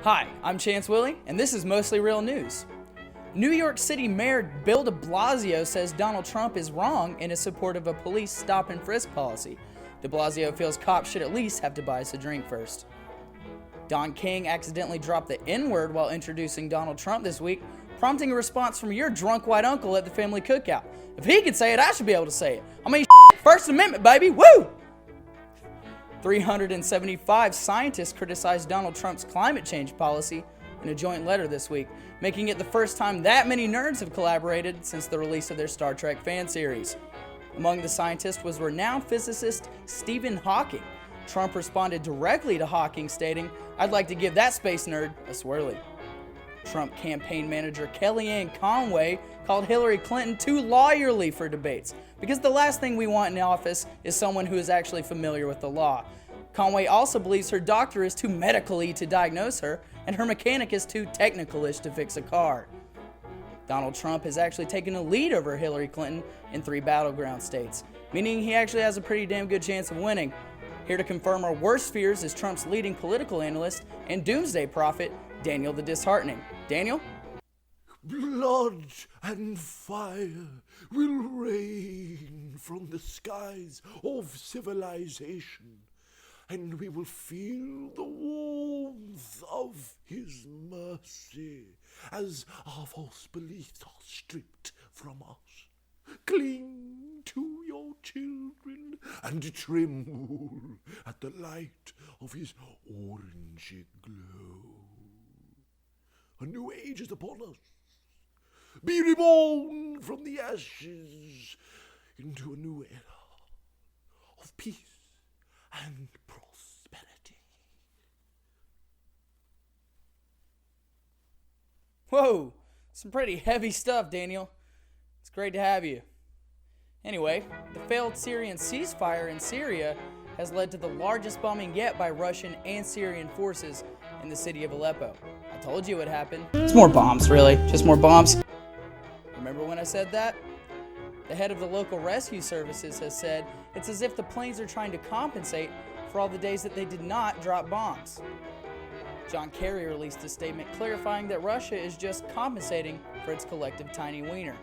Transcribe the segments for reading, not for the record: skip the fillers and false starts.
Hi, I'm Chance Willie, and this is Mostly Real News. New York City Mayor Bill de Blasio says Donald Trump is wrong in his support of a police stop and frisk policy. De Blasio feels cops should at least have to buy us a drink first. Don King accidentally dropped the N-word while introducing Donald Trump this week, prompting a response from your drunk white uncle at the family cookout. If he can say it, I should be able to say it. I mean, First Amendment, baby, woo! 375 scientists criticized Donald Trump's climate change policy in a joint letter this week, making it the first time that many nerds have collaborated since the release of their Star Trek fan series. Among the scientists was renowned physicist Stephen Hawking. Trump responded directly to Hawking, stating, "I'd like to give that space nerd a swirly." Trump campaign manager Kellyanne Conway called Hillary Clinton too lawyerly for debates, because the last thing we want in office is someone who is actually familiar with the law. Conway also believes her doctor is too medical-y to diagnose her, and her mechanic is too technical-ish to fix a car. Donald Trump has actually taken a lead over Hillary Clinton in 3 battleground states, meaning he actually has a pretty damn good chance of winning. Here to confirm our worst fears is Trump's leading political analyst and doomsday prophet, Daniel the Disheartening. Daniel? Blood and fire will rain from the skies of civilization, and we will feel the warmth of his mercy as our false beliefs are stripped from us. Cling to your children and tremble at the light of his orangey glow. A new age is upon us. Be reborn from the ashes into a new era of peace and prosperity. Whoa, some pretty heavy stuff, Daniel. It's great to have you. Anyway, the failed Syrian ceasefire in Syria has led to the largest bombing yet by Russian and Syrian forces in the city of Aleppo. I told you it would happen. It's more bombs, really. Just more bombs. Remember when I said that? The head of the local rescue services has said it's as if the planes are trying to compensate for all the days that they did not drop bombs. John Kerry released a statement clarifying that Russia is just compensating for its collective tiny wiener.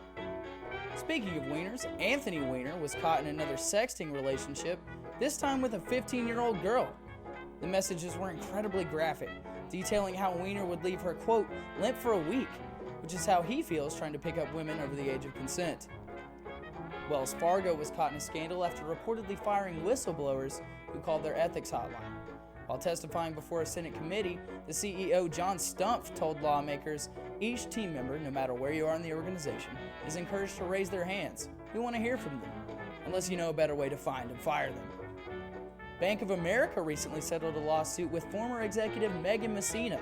Speaking of wieners, Anthony Weiner was caught in another sexting relationship, this time with a 15-year-old girl. The messages were incredibly graphic, detailing how Weiner would leave her, quote, limp for a week, which is how he feels trying to pick up women over the age of consent. Wells Fargo was caught in a scandal after reportedly firing whistleblowers who called their ethics hotline. While testifying before a Senate committee, the CEO, John Stumpf, told lawmakers each team member, no matter where you are in the organization, is encouraged to raise their hands. We want to hear from them, unless you know a better way to find and fire them. Bank of America recently settled a lawsuit with former executive Megan Messina.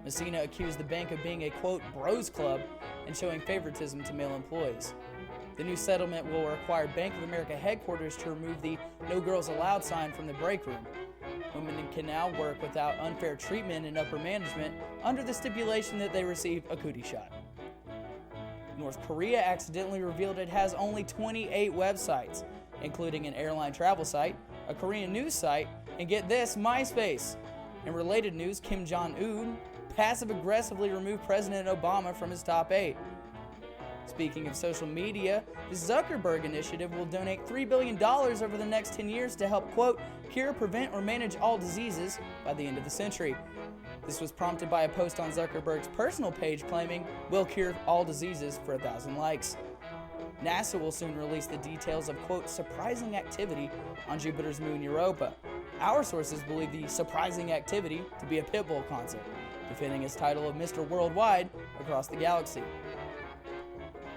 Messina accused the bank of being a, quote, bros club and showing favoritism to male employees. The new settlement will require Bank of America headquarters to remove the "No Girls Allowed" sign from the break room. Women can now work without unfair treatment in upper management under the stipulation that they receive a cootie shot. North Korea accidentally revealed it has only 28 websites, including an airline travel site, a Korean news site, and get this, MySpace. In related news, Kim Jong-un passive-aggressively removed President Obama from his top 8. Speaking of social media, the Zuckerberg initiative will donate $3 billion over the next 10 years to help, quote, cure, prevent, or manage all diseases by the end of the century. This was prompted by a post on Zuckerberg's personal page claiming, "We'll cure all diseases" for 1,000 likes. NASA will soon release the details of, quote, surprising activity on Jupiter's moon Europa. Our sources believe the surprising activity to be a Pitbull concert, defending his title of Mr. Worldwide across the galaxy.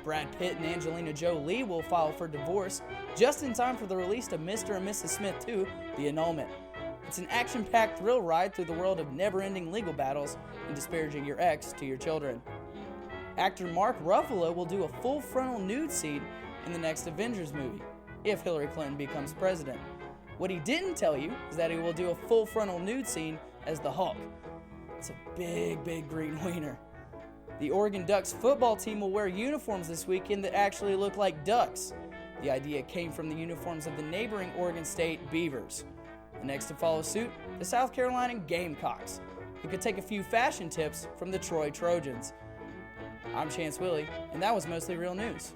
Brad Pitt and Angelina Jolie will file for divorce just in time for the release of Mr. and Mrs. Smith 2, The Annulment. It's an action-packed thrill ride through the world of never-ending legal battles and disparaging your ex to your children. Actor Mark Ruffalo will do a full frontal nude scene in the next Avengers movie, if Hillary Clinton becomes president. What he didn't tell you is that he will do a full frontal nude scene as the Hulk. It's a big, big green wiener. The Oregon Ducks football team will wear uniforms this weekend that actually look like ducks. The idea came from the uniforms of the neighboring Oregon State Beavers. The next to follow suit, the South Carolina Gamecocks, we could take a few fashion tips from the Troy Trojans. I'm Chance Willie, and that was Mostly Real News.